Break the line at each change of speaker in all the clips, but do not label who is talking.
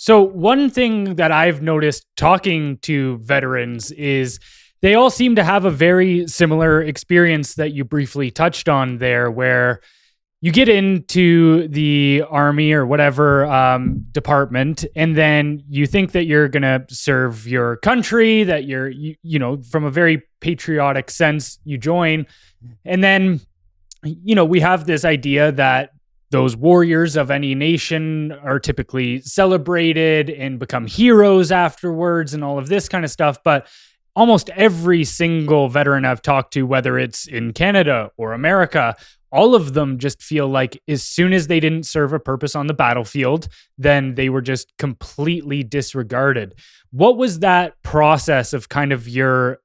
So one thing that I've noticed talking to veterans is they all seem to have a very similar experience that you briefly touched on there, where you get into the army or whatever department, and then you think that you're going to serve your country, that you know, from a very patriotic sense, you join. And then, you know, we have this idea that those warriors of any nation are typically celebrated and become heroes afterwards and all of this kind of stuff. But almost every single veteran I've talked to, whether it's in Canada or America, all of them just feel like as soon as they didn't serve a purpose on the battlefield, then they were just completely disregarded. What was that process of kind of your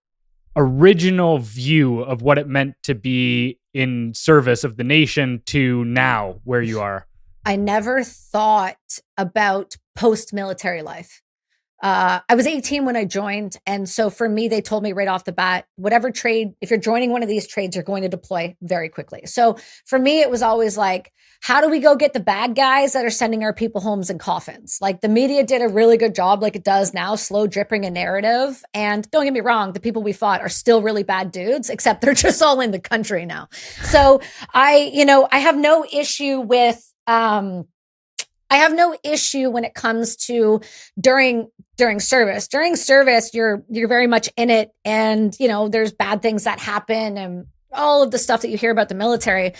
original view of what it meant to be in service of the nation to now where you are?
I never thought about post-military life. I was 18 when I joined. And so for me, they told me right off the bat, whatever trade, if you're joining one of these trades, you're going to deploy very quickly. So for me, it was always like, how do we go get the bad guys that are sending our people homes in coffins? Like the media did a really good job, like it does now, slow dripping a narrative. And don't get me wrong, the people we fought are still really bad dudes, except they're just all in the country now. So I have no issue with, I have no issue when it comes to during service. During service, you're very much in it, and you know there's bad things that happen and all of the stuff that you hear about the military.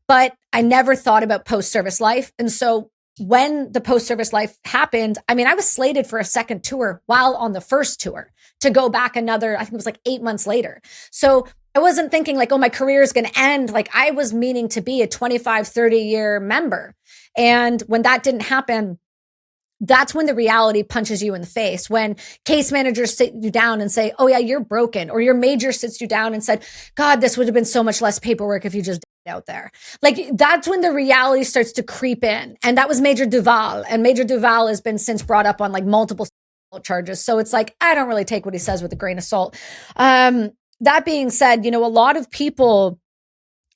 But I never thought about post-service life, and so when the post-service life happened, I mean, I was slated for a second tour while on the first tour to go back another. I think it was like 8 months later. So I wasn't thinking like, oh, my career is going to end. Like I was meaning to be a 25, 30-year member. And when that didn't happen, that's when the reality punches you in the face. When case managers sit you down and say, oh yeah, you're broken. Or your major sits you down and said, God, this would have been so much less paperwork if you just did it out there. Like that's when the reality starts to creep in. And that was Major Duval. And Major Duval has been since brought up on like multiple charges. So it's like, I don't really take what he says with a grain of salt. That being said, you know, a lot of people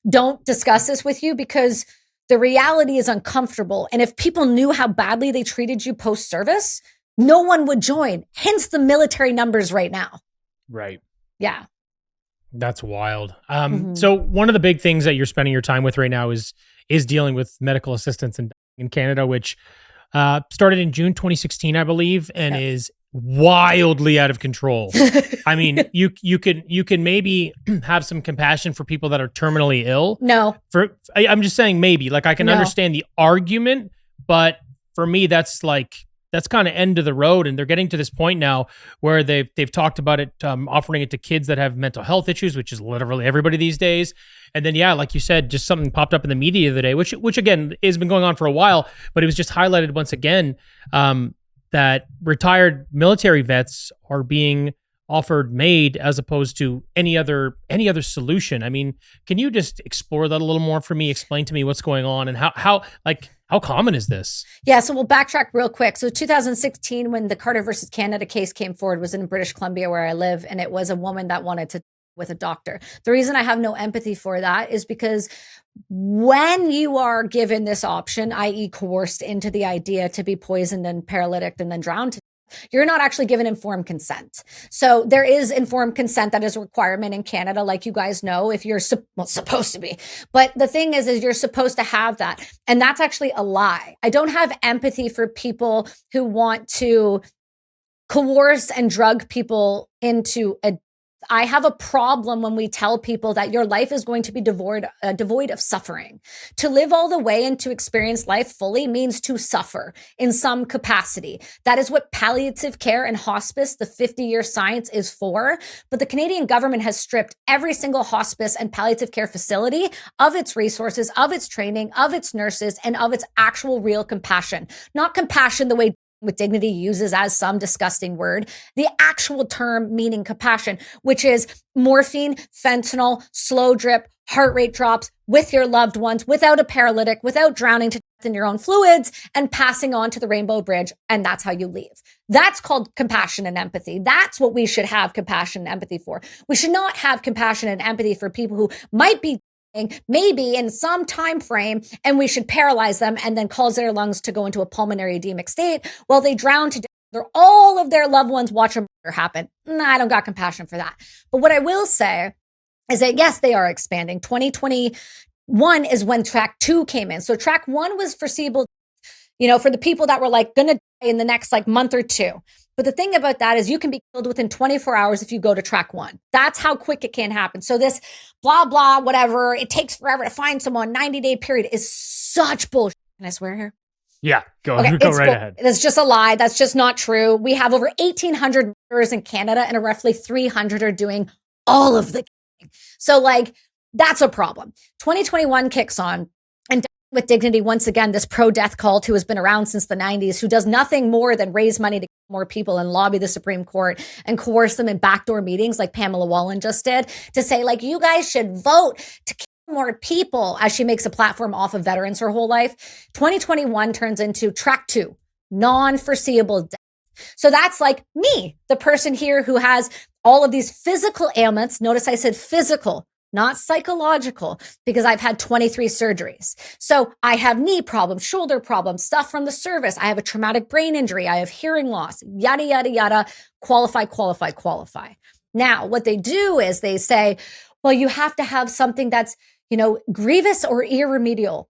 don't discuss this with you because the reality is uncomfortable. And if people knew how badly they treated you post-service, no one would join. Hence the military numbers right now.
Right.
Yeah.
That's wild. So one of the big things that you're spending your time with right now is dealing with medical assistance in Canada, which started in June 2016, I believe, and is wildly out of control. I mean, you can maybe have some compassion for people that are terminally ill.
No.
I'm just saying maybe. Like I can understand the argument, but for me that's kind of end of the road, and they're getting to this point now where they've talked about it, offering it to kids that have mental health issues, which is literally everybody these days. And then, yeah, like you said, just something popped up in the media the other day, which again has been going on for a while, but it was just highlighted once again, that retired military vets are being offered MAID as opposed to any other solution. I mean, can you just explore that a little more for me? Explain to me what's going on and how common is this?
Yeah, so we'll backtrack real quick. So 2016, when the Carter versus Canada case came forward, was in British Columbia where I live, and it was a woman that wanted to with a doctor. The reason I have no empathy for that is because when you are given this option, i.e. coerced into the idea to be poisoned and paralytic and then drowned, you're not actually given informed consent. So there is informed consent that is a requirement in Canada, like you guys know, if you're supposed to be. But the thing is you're supposed to have that. And that's actually a lie. I don't have empathy for people who want to coerce and drug people into I have a problem when we tell people that your life is going to be devoid of suffering. To live all the way and to experience life fully means to suffer in some capacity. That is what palliative care and hospice, the 50-year science, is for. But the Canadian government has stripped every single hospice and palliative care facility of its resources, of its training, of its nurses, and of its actual real compassion. Not compassion the way with dignity uses as some disgusting word, the actual term meaning compassion, which is morphine, fentanyl, slow drip, heart rate drops with your loved ones, without a paralytic, without drowning to death in your own fluids, and passing on to the Rainbow Bridge. And that's how you leave. That's called compassion and empathy. That's what we should have compassion and empathy for. We should not have compassion and empathy for people who might be maybe in some time frame, and we should paralyze them and then cause their lungs to go into a pulmonary edemic state while they drown to death. All of their loved ones watch a murder happen. Nah, I don't got compassion for that. But what I will say is that yes, they are expanding. 2021 is when track 2 came in. So track 1 was foreseeable, for the people that were like gonna die in the next like month or 2. But the thing about that is you can be killed within 24 hours if you go to track 1. That's how quick it can happen. So this blah, blah, whatever, it takes forever to find someone, 90-day period is such bullshit. Can I swear here?
Yeah, go right ahead.
That's just a lie. That's just not true. We have over 1,800 murderers in Canada and roughly 300 are doing all of the killing. So like, that's a problem. 2021 kicks on and with dignity, once again, this pro-death cult who has been around since the 90s, who does nothing more than raise money to kill more people and lobby the Supreme Court and coerce them in backdoor meetings like Pamela Wallen just did to say like, you guys should vote to kill more people as she makes a platform off of veterans her whole life. 2021 turns into track 2, non-foreseeable death. So that's like me, the person here who has all of these physical ailments. Notice I said physical, not psychological, because I've had 23 surgeries. So I have knee problems, shoulder problems, stuff from the service. I have a traumatic brain injury. I have hearing loss, yada, yada, yada, qualify. Now, what they do is they say, well, you have to have something that's, grievous or irremediable.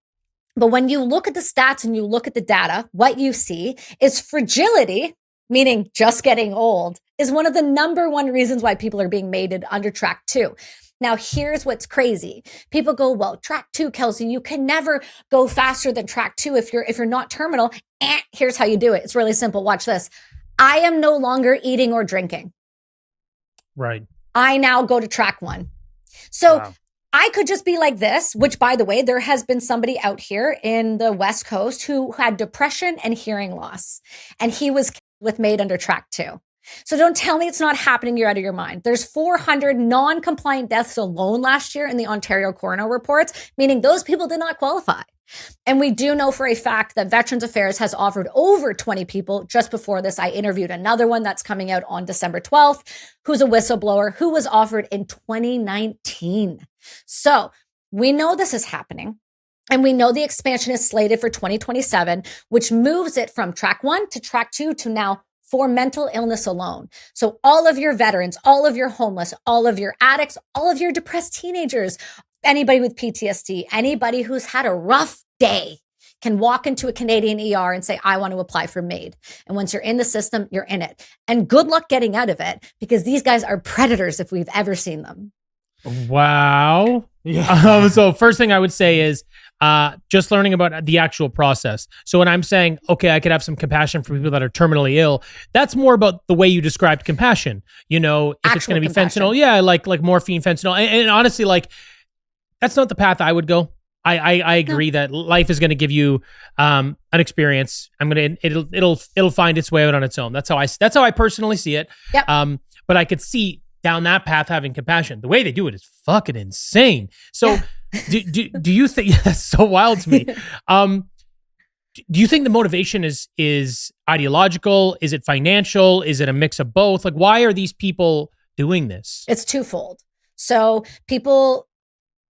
But when you look at the stats and you look at the data, what you see is fragility, meaning just getting old, is one of the number one reasons why people are being mated under track 2. Now, here's what's crazy. People go, well, track 2, Kelsie, you can never go faster than track 2 if you're not terminal. Here's how you do it. It's really simple. Watch this. I am no longer eating or drinking.
Right.
I now go to track 1. So
Wow.
I could just be like this, which, by the way, there has been somebody out here in the West Coast who had depression and hearing loss, and he was made under track 2. So don't tell me it's not happening. You're out of your mind. There's 400 non-compliant deaths alone last year in the Ontario coroner reports, meaning those people did not qualify. And we do know for a fact that Veterans Affairs has offered over 20 people. Just before this, I interviewed another one that's coming out on December 12th, who's a whistleblower who was offered in 2019. So we know this is happening. And we know the expansion is slated for 2027, which moves it from track 1 to track 2 to now for mental illness alone. So all of your veterans, all of your homeless, all of your addicts, all of your depressed teenagers, anybody with PTSD, anybody who's had a rough day can walk into a Canadian ER and say, I want to apply for MAID. And once you're in the system, you're in it. And good luck getting out of it, because these guys are predators if we've ever seen them.
Wow.
Yeah.
So first thing I would say is just learning about the actual process. So when I'm saying, okay, I could have some compassion for people that are terminally ill, that's more about the way you described compassion. If it's going to be fentanyl, yeah, like morphine, fentanyl. And honestly, like, that's not the path I would go. I agree that life is going to give you an experience. It'll find its way out on its own. That's how I personally see it.
Yep.
But I could see down that path having compassion. The way they do it is fucking insane. So do you think that's so wild to me? Do you think the motivation is ideological? Is it financial? Is it a mix of both? Like, why are these people doing this?
It's twofold. So people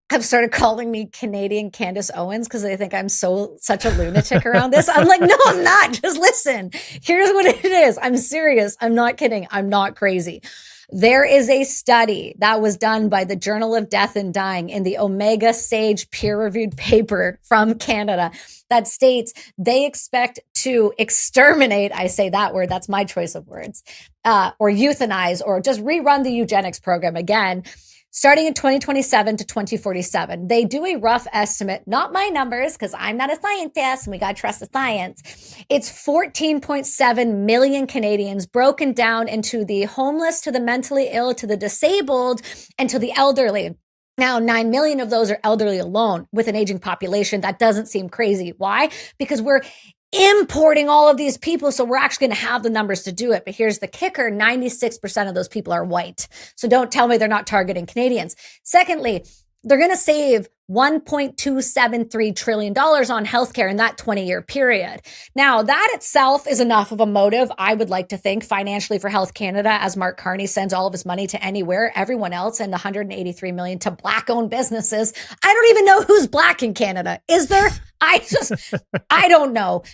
have started calling me Canadian Candace Owens because they think I'm such a lunatic around this. I'm like, no, I'm not. Just listen. Here's what it is. I'm serious. I'm not kidding. I'm not crazy. There is a study that was done by the Journal of Death and Dying in the Omega Sage peer-reviewed paper from Canada that states they expect to exterminate, I say that word, that's my choice of words, or euthanize, or just rerun the eugenics program again, starting in 2027 to 2047. They do a rough estimate, not my numbers, because I'm not a scientist and we got to trust the science. It's 14.7 million Canadians broken down into the homeless, to the mentally ill, to the disabled, and to the elderly. Now, 9 million of those are elderly alone with an aging population. That doesn't seem crazy. Why? Because we're importing all of these people, so we're actually going to have the numbers to do it. But here's the kicker, 96% of those people are white. So don't tell me they're not targeting Canadians. Secondly, they're going to save $1.273 trillion on healthcare in that 20-year period. Now, that itself is enough of a motive, I would like to think, financially for Health Canada, as Mark Carney sends all of his money to anywhere, everyone else, and $183 million to Black-owned businesses. I don't even know who's Black in Canada. Is there? I don't know.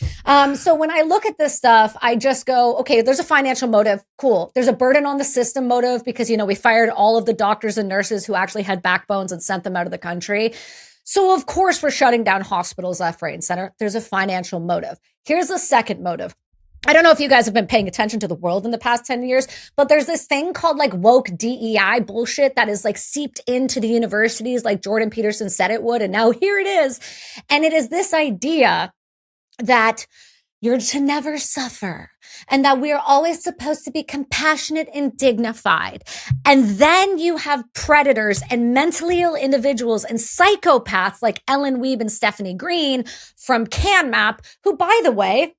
So when I look at this stuff, I just go, okay, there's a financial motive. Cool. There's a burden on the system motive because, we fired all of the doctors and nurses who actually had backbones and sent them out of the country. So of course we're shutting down hospitals left, right, and center. There's a financial motive. Here's the second motive. I don't know if you guys have been paying attention to the world in the past 10 years, but there's this thing called like woke DEI bullshit that is like seeped into the universities like Jordan Peterson said it would. And now here it is. And it is this idea that you're to never suffer and that we're always supposed to be compassionate and dignified. And then you have predators and mentally ill individuals and psychopaths like Ellen Wiebe and Stephanie Green from CanMap, who, by the way,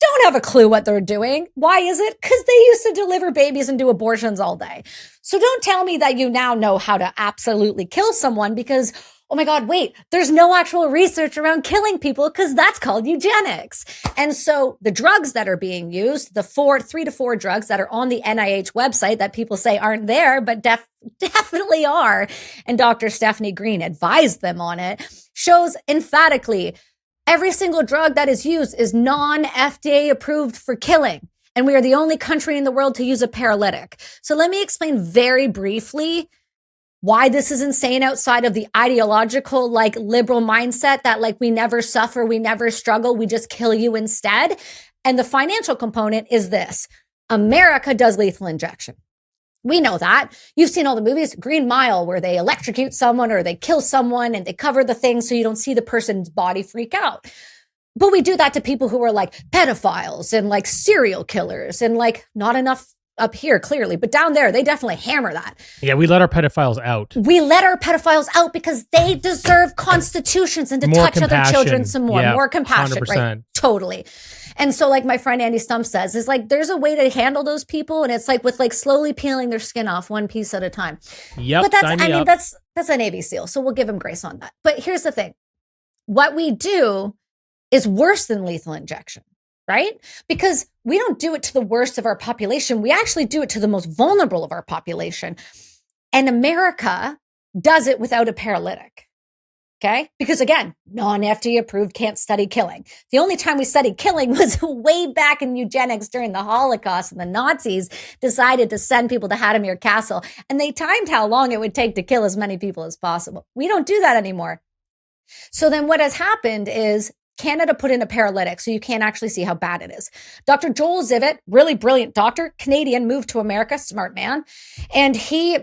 don't have a clue what they're doing. Why is it? Because they used to deliver babies and do abortions all day. So don't tell me that you now know how to absolutely kill someone because, oh my God, wait, there's no actual research around killing people because that's called eugenics. And so the drugs that are being used, the 3 to 4 drugs that are on the NIH website that people say aren't there, but definitely are, and Dr. Stephanie Green advised them on it, shows emphatically every single drug that is used is non-FDA approved for killing. And we are the only country in the world to use a paralytic. So let me explain very briefly why this is insane outside of the ideological, like liberal mindset that like we never suffer, we never struggle, we just kill you instead. And the financial component is this. America does lethal injection. We know that. You've seen all the movies, Green Mile, where they electrocute someone or they kill someone and they cover the thing so you don't see the person's body freak out. But we do that to people who are like pedophiles and like serial killers and like not enough up here, clearly. But down there, they definitely hammer that.
Yeah, we let our pedophiles out.
We let our pedophiles out because they deserve constitutions and to
More
touch other children some more.
Yeah,
more compassion,
100%.
right? Totally. And so like my friend Andy Stump says, is like there's a way to handle those people and it's like with like slowly peeling their skin off one piece at a time.
Yep.
But that's a Navy SEAL. So we'll give him grace on that. But here's the thing. What we do is worse than lethal injection, right? Because we don't do it to the worst of our population. We actually do it to the most vulnerable of our population. And America does it without a paralytic. Okay? Because again, non-FDA approved, can't study killing. The only time we studied killing was way back in eugenics during the Holocaust, and the Nazis decided to send people to Hadamir Castle, and they timed how long it would take to kill as many people as possible. We don't do that anymore. So then what has happened is Canada put in a paralytic, so you can't actually see how bad it is. Dr. Joel Zivit, really brilliant doctor, Canadian, moved to America, smart man, and he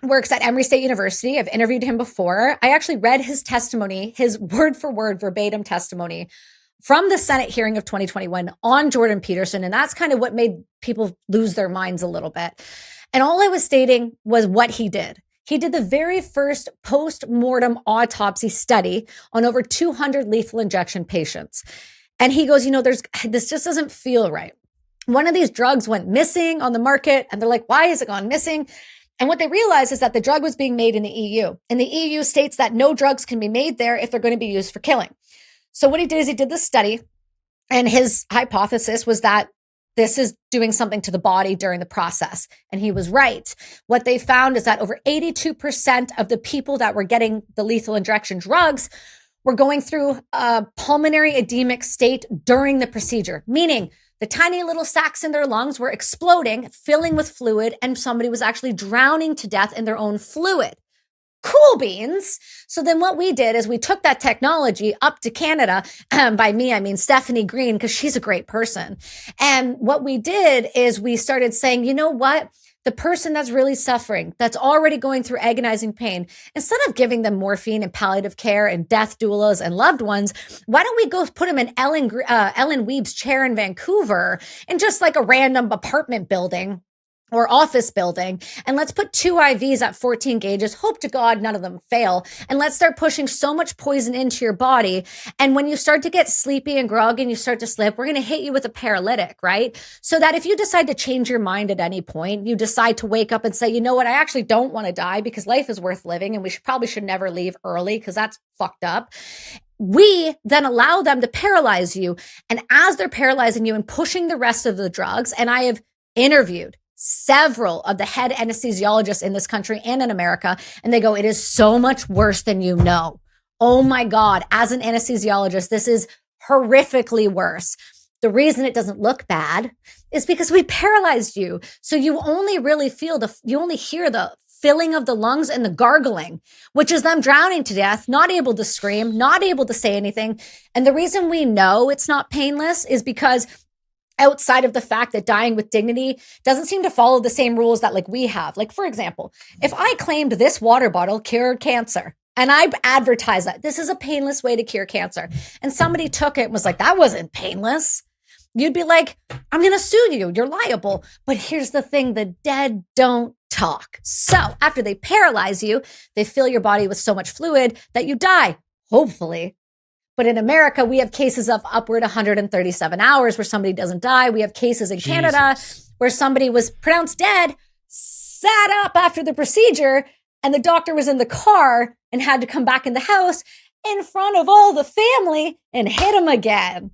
works at Emory State University. I've interviewed him before. I actually read his testimony, his word for word verbatim testimony from the Senate hearing of 2021 on Jordan Peterson. And that's kind of what made people lose their minds a little bit. And all I was stating was what he did. He did the very first post-mortem autopsy study on over 200 lethal injection patients. And he goes, this just doesn't feel right. One of these drugs went missing on the market. And they're like, why is it gone missing? And what they realized is that the drug was being made in the EU. And the EU states that no drugs can be made there if they're going to be used for killing. So what he did is he did this study, and his hypothesis was that this is doing something to the body during the process. And he was right. What they found is that over 82% of the people that were getting the lethal injection drugs were going through a pulmonary edemic state during the procedure, meaning the tiny little sacs in their lungs were exploding, filling with fluid, and somebody was actually drowning to death in their own fluid. Cool beans. So then what we did is we took that technology up to Canada. By me, I mean Stephanie Green, because she's a great person. And what we did is we started saying, you know what? The person that's really suffering, that's already going through agonizing pain, instead of giving them morphine and palliative care and death doulas and loved ones, why don't we go put them in Ellen Wiebe's chair in Vancouver in just like a random apartment building or office building, and let's put 2 IVs at 14 gauges. Hope to God none of them fail. And let's start pushing so much poison into your body. And when you start to get sleepy and groggy and you start to slip, we're going to hit you with a paralytic, right? So that if you decide to change your mind at any point, you decide to wake up and say, you know what, I actually don't want to die because life is worth living and we probably should never leave early because that's fucked up. We then allow them to paralyze you. And as they're paralyzing you and pushing the rest of the drugs, and I have interviewed several of the head anesthesiologists in this country and in America, and they go, it is so much worse than you know. Oh my God, as an anesthesiologist, this is horrifically worse. The reason it doesn't look bad is because we paralyzed you. So you only really you only hear the filling of the lungs and the gargling, which is them drowning to death, not able to scream, not able to say anything. And the reason we know it's not painless is because outside of the fact that dying with dignity doesn't seem to follow the same rules that like we have. Like, for example, if I claimed this water bottle cured cancer and I advertised that this is a painless way to cure cancer and somebody took it and was like, that wasn't painless, you'd be like, I'm going to sue you. You're liable. But here's the thing, the dead don't talk. So after they paralyze you, they fill your body with so much fluid that you die, hopefully. But in America, we have cases of upward 137 hours where somebody doesn't die. We have cases in Canada where somebody was pronounced dead, sat up after the procedure, and the doctor was in the car and had to come back in the house in front of all the family and hit him again.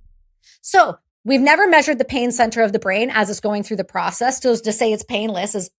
So we've never measured the pain center of the brain as it's going through the process. So to say it's painless is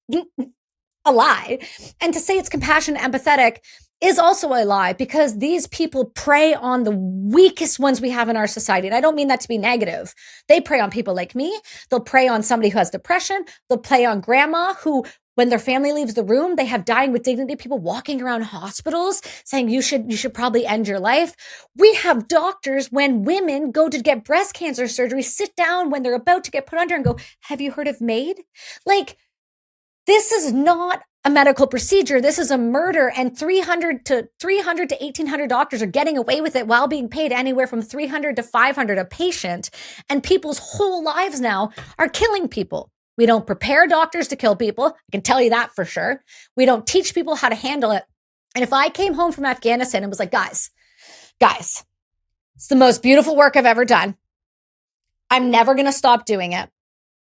a lie. And to say it's compassionate, empathetic is also a lie, because these people prey on the weakest ones we have in our society. And I don't mean that to be negative. They prey on people like me. They'll prey on somebody who has depression. They'll prey on grandma who, when their family leaves the room, they have dying with dignity people walking around hospitals saying you should probably end your life. We have doctors, when women go to get breast cancer surgery, sit down when they're about to get put under and go, have you heard of MAID? Like, this is not a medical procedure. This is a murder, and 300 to 1,800 doctors are getting away with it while being paid anywhere from 300 to 500 a patient. And people's whole lives now are killing people. We don't prepare doctors to kill people. I can tell you that for sure. We don't teach people how to handle it. And if I came home from Afghanistan and was like, guys, it's the most beautiful work I've ever done. I'm never going to stop doing it.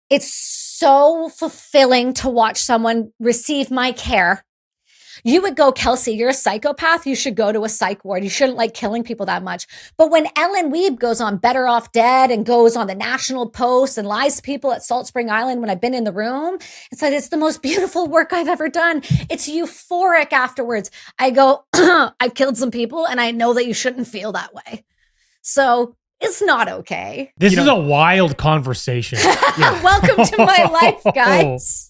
It's so fulfilling to watch someone receive my care. You would go, Kelsie, you're a psychopath. You should go to a psych ward. You shouldn't like killing people that much. But when Ellen Wiebe goes on Better Off Dead and goes on the National Post and lies to people at Salt Spring Island when I've been in the room, it's like, it's the most beautiful work I've ever done. It's euphoric afterwards. I go, I've killed some people and I know that you shouldn't feel that way. So it's not okay.
This is a wild conversation.
Welcome to my life, guys.